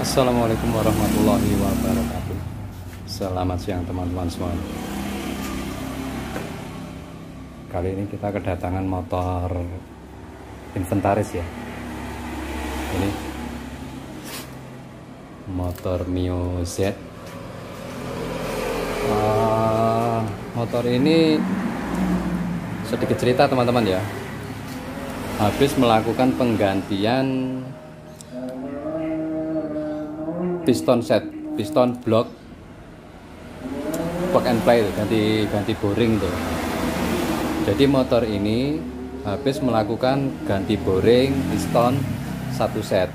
Assalamualaikum warahmatullahi wabarakatuh. Selamat siang teman-teman semua. Kali ini kita kedatangan motor inventaris ya. Ini motor Mio Z. Motor ini sedikit cerita teman-teman ya. Habis melakukan penggantian piston set, piston blok plug and play, ganti boring tuh. Jadi motor ini habis melakukan ganti boring piston satu set.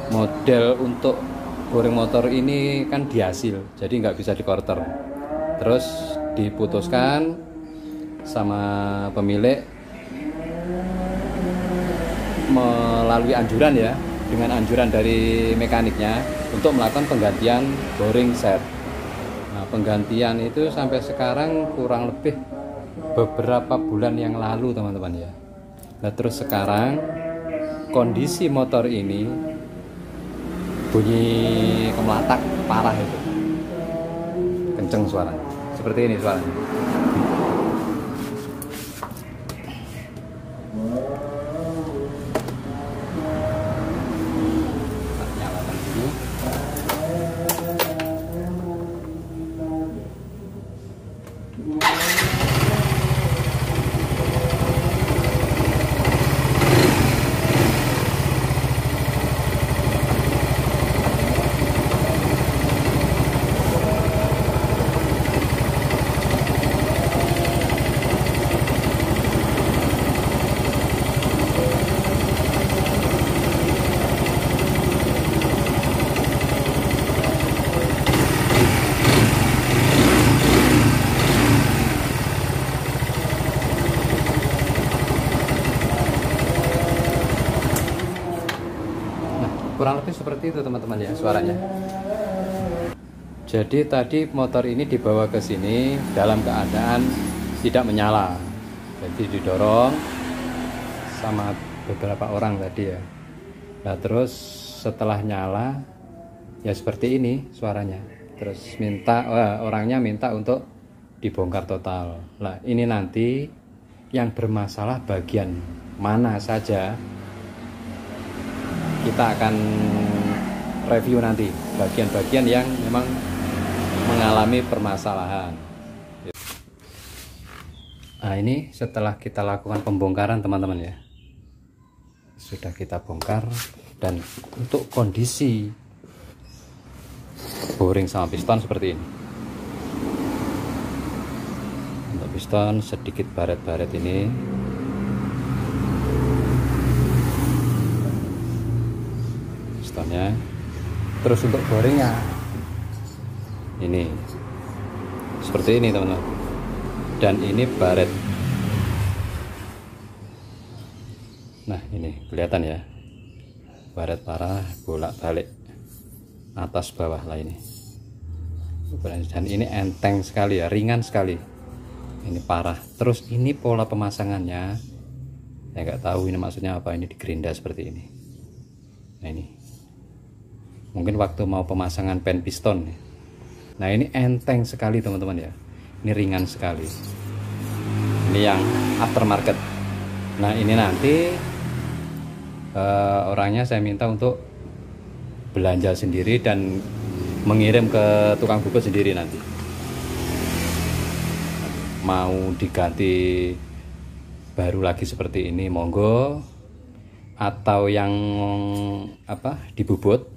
Model untuk boring motor ini kan dihasil, jadi nggak bisa dikorter. Terus diputuskan sama pemilik melalui anjuran ya, dengan anjuran dari mekaniknya untuk melakukan penggantian boring set. Nah, penggantian itu sampai sekarang kurang lebih beberapa bulan yang lalu teman-teman ya. Nah, terus sekarang kondisi motor ini bunyi kemelatak parah itu, kenceng suaranya, seperti ini suaranya. Kurang lebih seperti itu teman-teman ya suaranya. Jadi tadi motor ini dibawa ke sini dalam keadaan tidak menyala. Jadi didorong sama beberapa orang tadi ya. Nah terus setelah nyala ya seperti ini suaranya. Terus orangnya minta untuk dibongkar total. Nah ini nanti yang bermasalah bagian mana saja kita akan review nanti bagian-bagian yang memang mengalami permasalahan. Nah ini setelah kita lakukan pembongkaran teman-teman ya, sudah kita bongkar, dan untuk kondisi boring sama piston seperti ini. Untuk piston sedikit baret-baret ini. Pistonnya. Terus untuk boringnya ini seperti ini teman-teman, dan ini baret. Nah ini kelihatan ya, baret parah, bolak-balik atas bawah lah ini. Dan ini enteng sekali ya, ringan sekali, ini parah. Terus ini pola pemasangannya saya nggak tahu ini maksudnya apa, ini digerinda seperti ini. Nah ini mungkin waktu mau pemasangan pen piston. Nah ini enteng sekali teman-teman ya, ini ringan sekali. Ini yang aftermarket. Nah ini nanti orangnya saya minta untuk belanja sendiri dan mengirim ke tukang bubut sendiri nanti. Mau diganti baru lagi seperti ini monggo, atau yang dibubut.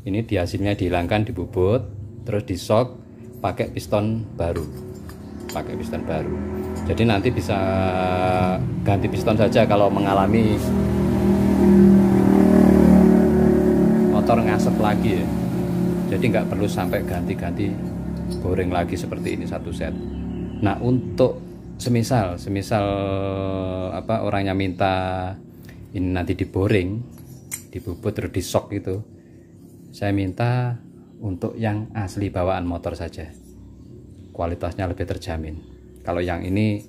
Ini di hasilnya dihilangkan, dibubut, terus disok pakai piston baru, Jadi nanti bisa ganti piston saja kalau mengalami motor ngasep lagi ya. Jadi nggak perlu sampai ganti-ganti boring lagi seperti ini satu set. Nah untuk semisal orangnya minta ini nanti diboring, dibubut terus disok gitu, saya minta untuk yang asli bawaan motor saja, kualitasnya lebih terjamin. Kalau yang ini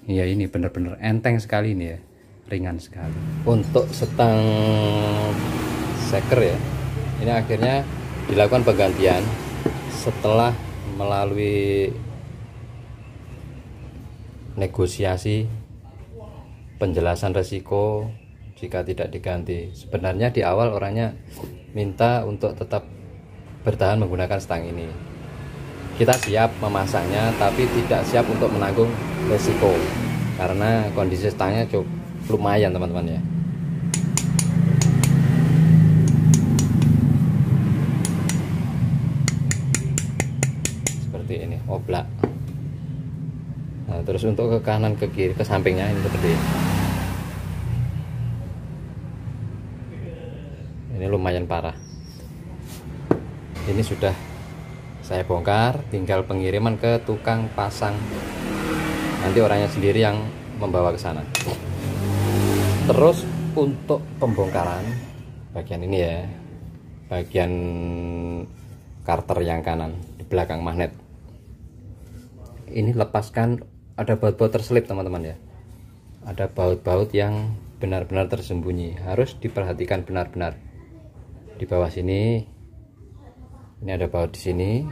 ya ini benar-benar enteng sekali ini ya, ringan sekali. Untuk seker ya. Ini akhirnya dilakukan penggantian setelah melalui negosiasi, penjelasan resiko jika tidak diganti. Sebenarnya di awal orangnya minta untuk tetap bertahan menggunakan stang ini. Kita siap memasangnya, tapi tidak siap untuk menanggung resiko karena kondisi stangnya cukup lumayan teman-teman ya. Seperti ini oblak. Nah, terus untuk ke kanan, ke kiri, ke sampingnya ini seperti ini. Ini lumayan parah. Ini sudah saya bongkar, tinggal pengiriman ke tukang pasang. Nanti orangnya sendiri yang membawa ke sana. Terus untuk pembongkaran bagian ini ya, bagian karter yang kanan di belakang magnet. Ini lepaskan, ada baut-baut terselip teman-teman ya. Ada baut-baut yang benar-benar tersembunyi, harus diperhatikan benar-benar. Di bawah sini, ini ada baut di sini,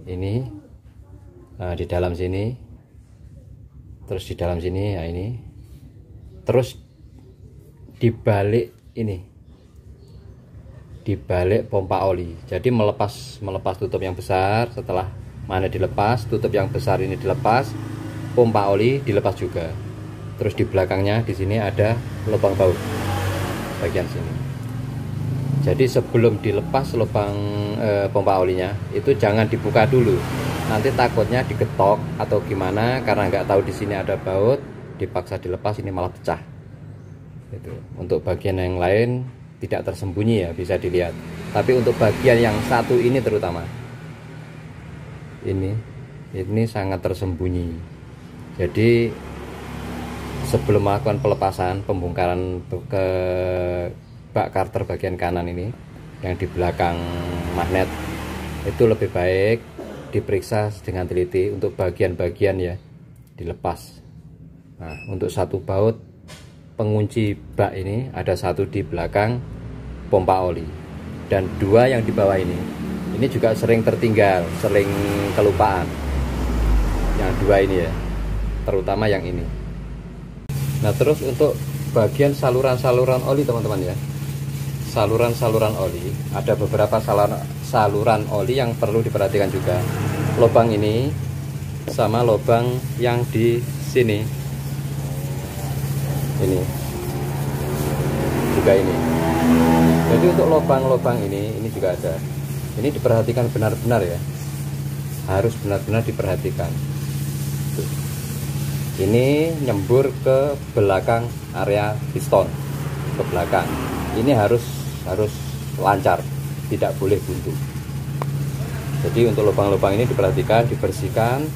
ini di dalam sini, terus di dalam sini, ya ini, terus di balik ini, di balik pompa oli. Jadi melepas tutup yang besar, setelah magnet dilepas, tutup yang besar ini dilepas, pompa oli dilepas juga. Terus di belakangnya di sini ada lubang baut bagian sini. Jadi sebelum dilepas lubang pompa olinya itu jangan dibuka dulu. Nanti takutnya digetok atau gimana karena nggak tahu di sini ada baut, dipaksa dilepas ini malah pecah. Itu. Untuk bagian yang lain tidak tersembunyi ya, bisa dilihat. Tapi untuk bagian yang satu ini terutama ini sangat tersembunyi. Jadi sebelum melakukan pelepasan, pembongkaran ke bak karter bagian kanan ini yang di belakang magnet, itu lebih baik diperiksa dengan teliti untuk bagian-bagian ya dilepas. Nah, untuk satu baut pengunci bak ini ada satu di belakang pompa oli dan dua yang di bawah ini juga sering tertinggal, sering kelupaan. Yang dua ini ya, terutama yang ini. Nah, terus untuk bagian saluran-saluran oli teman-teman ya, saluran-saluran oli, ada beberapa saluran oli yang perlu diperhatikan juga. Lubang ini sama lubang yang di sini, ini juga ini. Jadi untuk lubang-lubang ini juga ada. Ini diperhatikan benar-benar ya, harus benar-benar diperhatikan. Ini nyembur ke belakang area piston, ke belakang. Ini harus lancar, tidak boleh buntu. Jadi untuk lubang-lubang ini diperhatikan, dibersihkan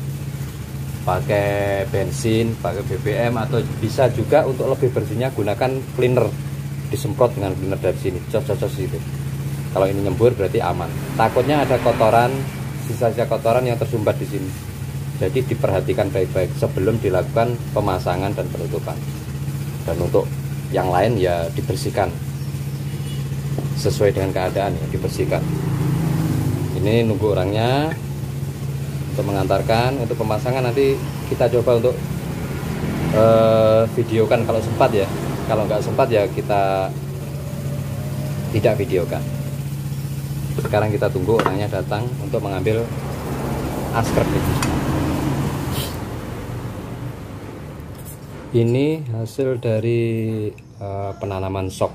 pakai bensin, pakai BBM, atau bisa juga untuk lebih bersihnya gunakan cleaner, disemprot dengan cleaner dari sini, cos-cos itu. Kalau ini nyembur berarti aman. Takutnya ada kotoran, sisa-sisa kotoran yang tersumbat di sini. Jadi diperhatikan baik-baik sebelum dilakukan pemasangan dan penutupan. Dan untuk yang lain ya dibersihkan sesuai dengan keadaan ya, dibersihkan. Ini nunggu orangnya untuk mengantarkan. Untuk pemasangan nanti kita coba untuk videokan kalau sempat ya. Kalau nggak sempat ya kita tidak videokan. Sekarang kita tunggu orangnya datang untuk mengambil askrep itu. Ini hasil dari penanaman sok.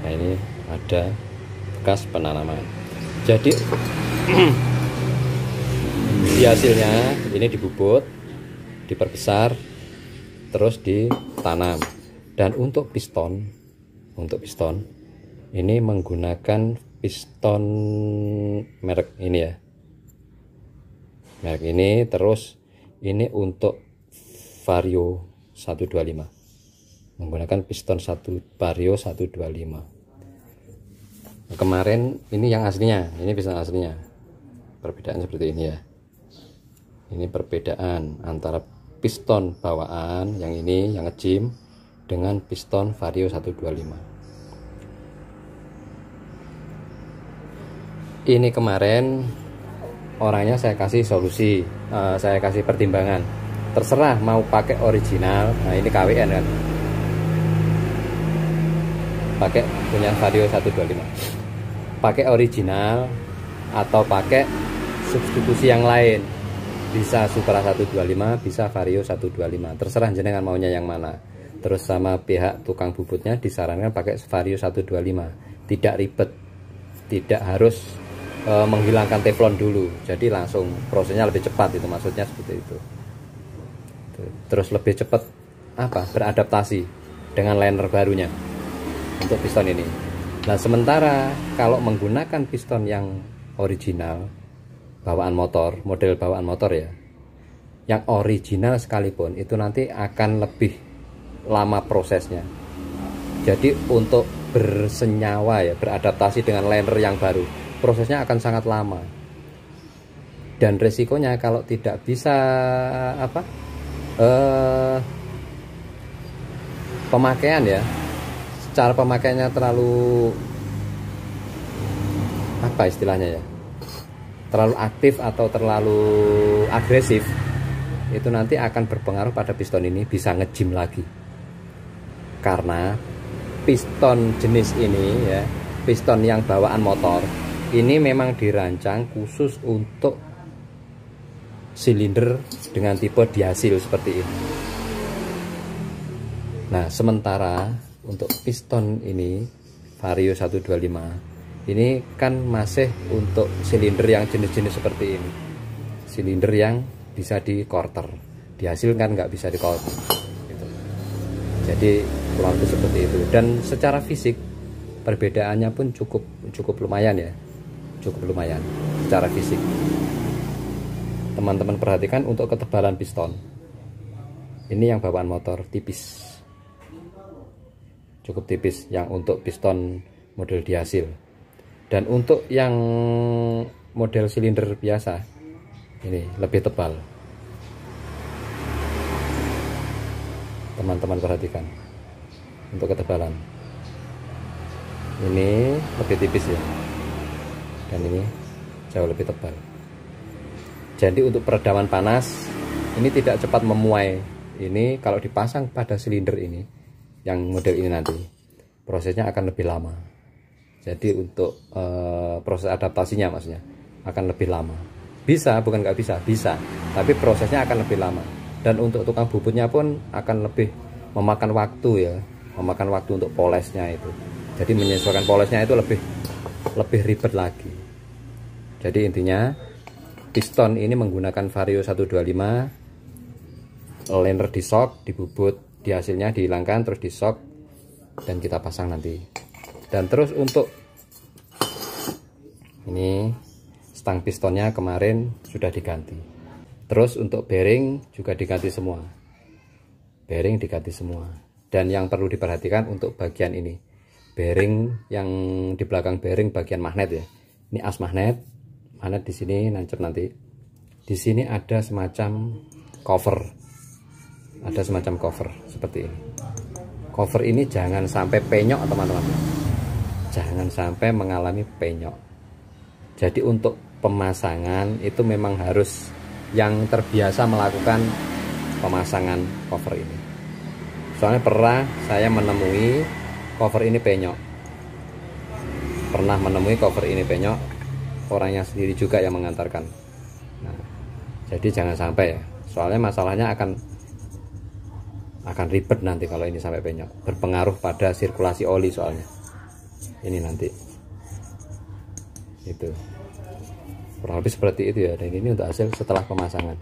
Nah, ini ada bekas penanaman. Jadi di hasilnya ini dibubut, diperbesar, terus ditanam. Dan untuk piston ini menggunakan piston merek ini ya, merek ini. Terus ini untuk Vario 125, menggunakan piston Vario 125. Kemarin ini yang aslinya, ini piston aslinya. Perbedaan seperti ini ya. Ini perbedaan antara piston bawaan yang ini yang ngejim dengan piston Vario 125. Ini kemarin orangnya saya kasih solusi, saya kasih pertimbangan, terserah mau pakai original. Nah ini KWN kan, pakai punya Vario 125, pakai original atau pakai substitusi yang lain. Bisa Supra 125, bisa Vario 125, terserah jenengan maunya yang mana. Terus sama pihak tukang bubutnya disarankan pakai Vario 125, tidak ribet, tidak harus menghilangkan teflon dulu, jadi langsung prosesnya lebih cepat, itu maksudnya seperti itu. Terus lebih cepat beradaptasi dengan liner barunya untuk piston ini. Nah sementara kalau menggunakan piston yang original bawaan motor, model bawaan motor ya, yang original sekalipun itu nanti akan lebih lama prosesnya. Jadi untuk bersenyawa ya, beradaptasi dengan liner yang baru, prosesnya akan sangat lama, dan resikonya kalau tidak bisa pemakaian ya, cara pemakaiannya terlalu istilahnya ya, terlalu aktif atau terlalu agresif, itu nanti akan berpengaruh pada piston ini, bisa ngejim lagi. Karena piston jenis ini ya, piston yang bawaan motor ini memang dirancang khusus untuk silinder dengan tipe dihasil seperti ini. Nah sementara untuk piston ini Vario 125 ini kan masih untuk silinder yang jenis-jenis seperti ini, silinder yang bisa di quarter, dihasil kan nggak bisa di quarter gitu. Jadi kurang lebih seperti itu, dan secara fisik perbedaannya pun cukup lumayan ya, cukup lumayan secara fisik. Teman-teman perhatikan untuk ketebalan piston, ini yang bawaan motor tipis, cukup tipis yang untuk piston model dihasil. Dan untuk yang model silinder biasa ini lebih tebal. Teman-teman perhatikan untuk ketebalan, ini lebih tipis ya, dan ini jauh lebih tebal. Jadi untuk peredaman panas ini tidak cepat memuai. Ini kalau dipasang pada silinder ini, yang model ini nanti prosesnya akan lebih lama. Jadi untuk proses adaptasinya maksudnya akan lebih lama. Bisa, bukan nggak bisa, bisa. Tapi prosesnya akan lebih lama. Dan untuk tukang bubutnya pun akan lebih memakan waktu ya, memakan waktu untuk polesnya itu. Jadi menyesuaikan polesnya itu lebih ribet lagi. Jadi intinya piston ini menggunakan Vario 125, liner di shock, di bubut, di hasilnya dihilangkan, terus di shock, dan kita pasang nanti. Dan terus untuk ini stang pistonnya kemarin sudah diganti. Terus untuk bearing juga diganti semua, bearing diganti semua. Dan yang perlu diperhatikan untuk bagian ini, bearing yang di belakang bearing bagian magnet ya, ini as magnet di sini nancep nanti. Di sini ada semacam cover, seperti ini. Cover ini jangan sampai penyok teman-teman, jangan sampai mengalami penyok. Jadi untuk pemasangan itu memang harus yang terbiasa melakukan pemasangan cover ini. Soalnya pernah saya menemui cover ini penyok, orangnya sendiri juga yang mengantarkan. Nah, jadi jangan sampai ya, soalnya masalahnya akan ribet nanti kalau ini sampai penyok, berpengaruh pada sirkulasi oli soalnya ini nanti. Itu kurang lebih seperti itu ya. Dan ini untuk hasil setelah pemasangan,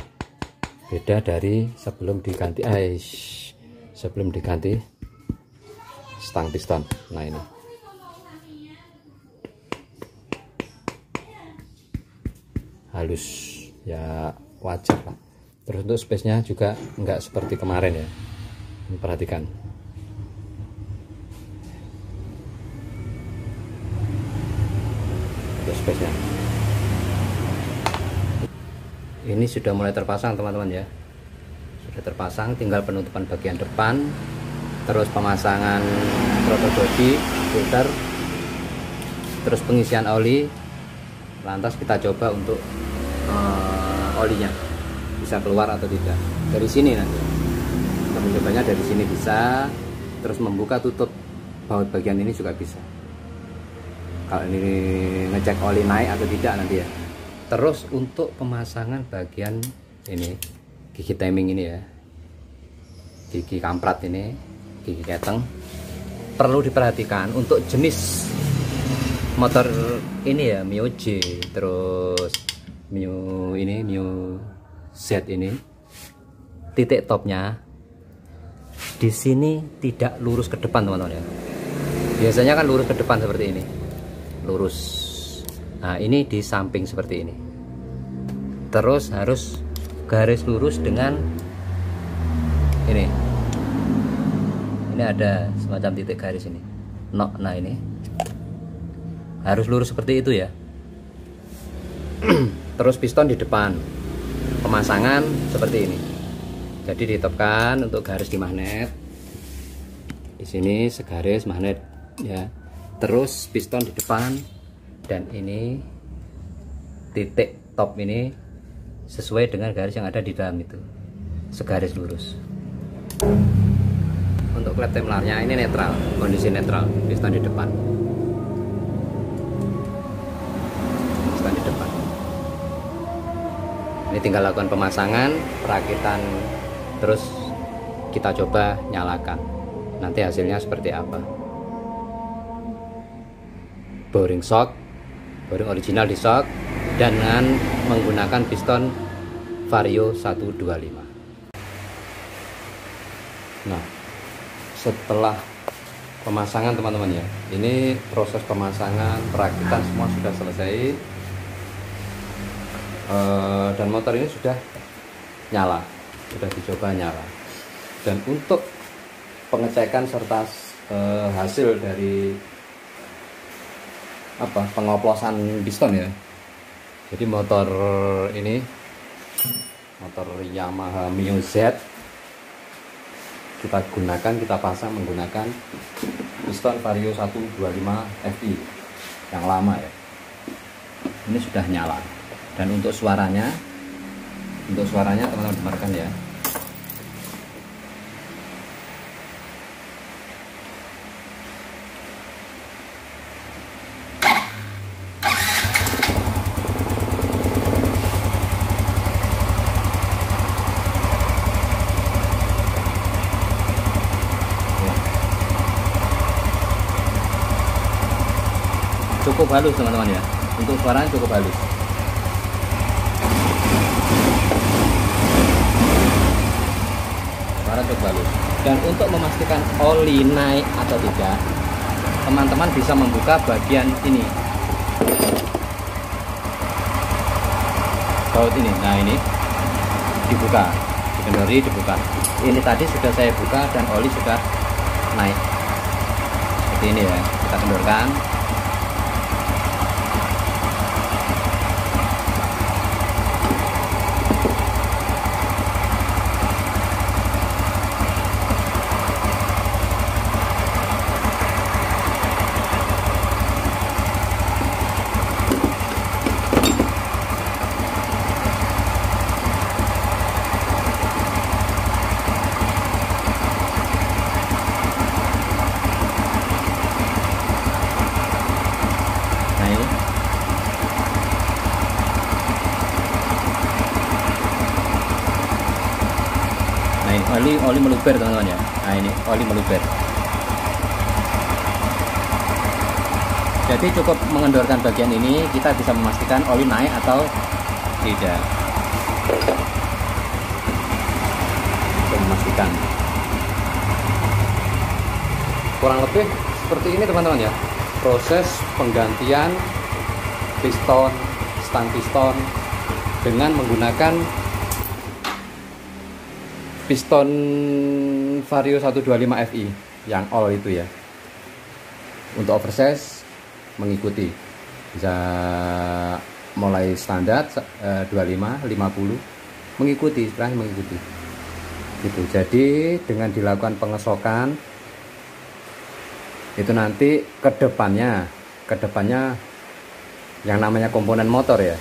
beda dari sebelum diganti stang piston. Nah ini halus ya, wajar lah. Terus untuk space nya juga enggak seperti kemarin ya, perhatikan. Untuk space nya ini sudah mulai terpasang teman-teman ya, sudah terpasang, tinggal penutupan bagian depan terus pemasangan throttle body, filter, terus pengisian oli. Lantas kita coba untuk olinya bisa keluar atau tidak. Dari sini nanti kita mencobanya, dari sini bisa, terus membuka tutup baut bagian ini juga bisa. Kalau ini ngecek oli naik atau tidak nanti ya. Terus untuk pemasangan bagian ini, gigi timing ini ya, gigi kamprat ini, gigi keteng, perlu diperhatikan untuk jenis motor ini ya, Mio J, terus Mio ini, Mio Z ini, titik topnya di sini tidak lurus ke depan teman-teman ya. Biasanya kan lurus ke depan seperti ini, lurus. Nah ini di samping seperti ini, terus harus garis lurus dengan ini ada semacam titik garis ini. Nah ini harus lurus seperti itu ya. Terus piston di depan, pemasangan seperti ini. Jadi ditopkan untuk garis di magnet. Di sini segaris magnet ya. Terus piston di depan, dan ini titik top ini sesuai dengan garis yang ada di dalam itu, segaris lurus. Untuk klep templarnya ini netral, kondisi netral, piston di depan. Piston di depan. Ini tinggal lakukan pemasangan, perakitan, terus kita coba nyalakan. Nanti hasilnya seperti apa. Boring shock, boring original di shock, dengan menggunakan piston Vario 125. Nah, setelah pemasangan teman-teman ya, ini proses pemasangan, perakitan semua sudah selesai, dan motor ini sudah nyala, sudah dicoba nyala. Dan untuk pengecekan serta hasil dari pengoplosan piston ya. Jadi motor ini, motor Yamaha Mio Z, kita pasang menggunakan piston Vario 125 Fi yang lama ya. Ini sudah nyala. Dan untuk suaranya teman-teman dengarkan ya. Cukup halus teman-teman ya, untuk suaranya cukup halus. Suara cukup halus. Dan untuk memastikan oli naik atau tidak, teman-teman bisa membuka bagian ini, baut ini. Nah ini dibuka, dikendori, dibuka. Ini tadi sudah saya buka dan oli sudah naik seperti ini ya. Kita kendorkan. Oli meluber teman-teman ya. Nah ini oli meluber. Jadi cukup mengendorkan bagian ini, kita bisa memastikan oli naik atau tidak. Untuk memastikan. Kurang lebih seperti ini teman-teman ya, proses penggantian piston, stang piston dengan menggunakan piston Vario 125 Fi yang all itu ya. Untuk oversize mengikuti, bisa mulai standar 25, 50, mengikuti, istilahnya mengikuti gitu. Jadi dengan dilakukan pengesokan itu nanti kedepannya yang namanya komponen motor ya,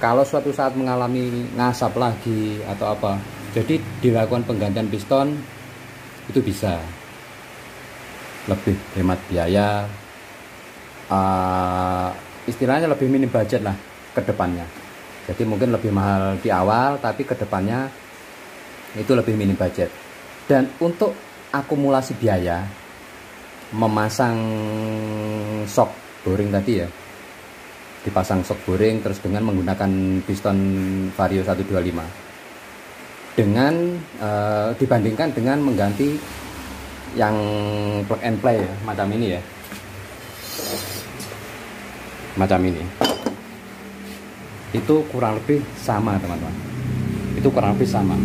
kalau suatu saat mengalami ngasap lagi atau apa, jadi dilakukan penggantian piston itu bisa lebih hemat biaya, istilahnya lebih minim budget lah ke depannya. Jadi mungkin lebih mahal di awal, tapi ke depannya itu lebih minim budget. Dan untuk akumulasi biaya memasang shock boring tadi ya, dipasang shock boring terus dengan menggunakan piston Vario 125 dengan dibandingkan dengan mengganti yang plug and play ya, macam ini ya, macam ini, itu kurang lebih sama teman-teman, itu kurang lebih sama.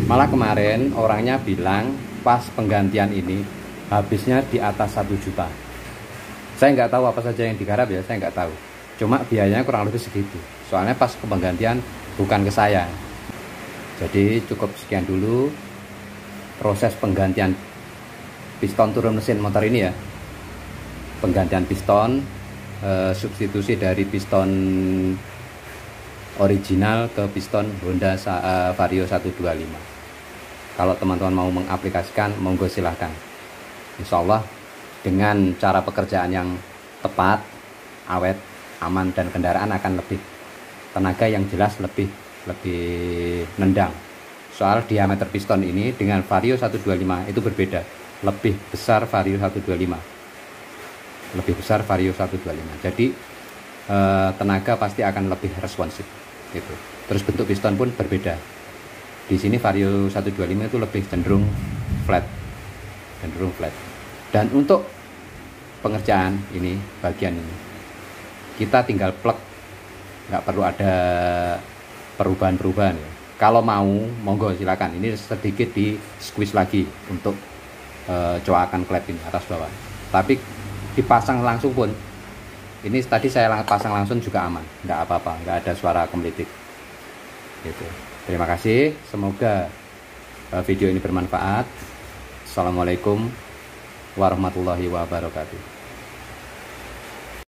Malah kemarin orangnya bilang pas penggantian ini habisnya di atas 1 juta. Saya nggak tahu apa saja yang digarap ya, saya nggak tahu, cuma biayanya kurang lebih segitu, soalnya pas ke penggantian bukan ke saya. Jadi cukup sekian dulu proses penggantian piston turun mesin motor ini ya, penggantian piston, substitusi dari piston original ke piston Honda Vario 125. Kalau teman-teman mau mengaplikasikan, monggo silahkan. Insya Allah dengan cara pekerjaan yang tepat, awet, aman, dan kendaraan akan lebih tenaga yang jelas lebih nendang. Soal diameter piston ini dengan Vario 125 itu berbeda, lebih besar Vario 125, lebih besar Vario 125. Jadi tenaga pasti akan lebih responsif gitu. Terus bentuk piston pun berbeda. Di sini Vario 125 itu lebih cenderung flat. Dan untuk pengerjaan ini, bagian ini kita tinggal plug, nggak perlu ada perubahan ya. Kalau mau monggo silakan, ini sedikit di squeeze lagi untuk coakan klep ini atas bawah. Tapi dipasang langsung pun, ini tadi saya pasang langsung juga aman, nggak apa-apa, nggak ada suara kemelitik gitu. Terima kasih, semoga video ini bermanfaat. Assalamualaikum warahmatullahi wabarakatuh.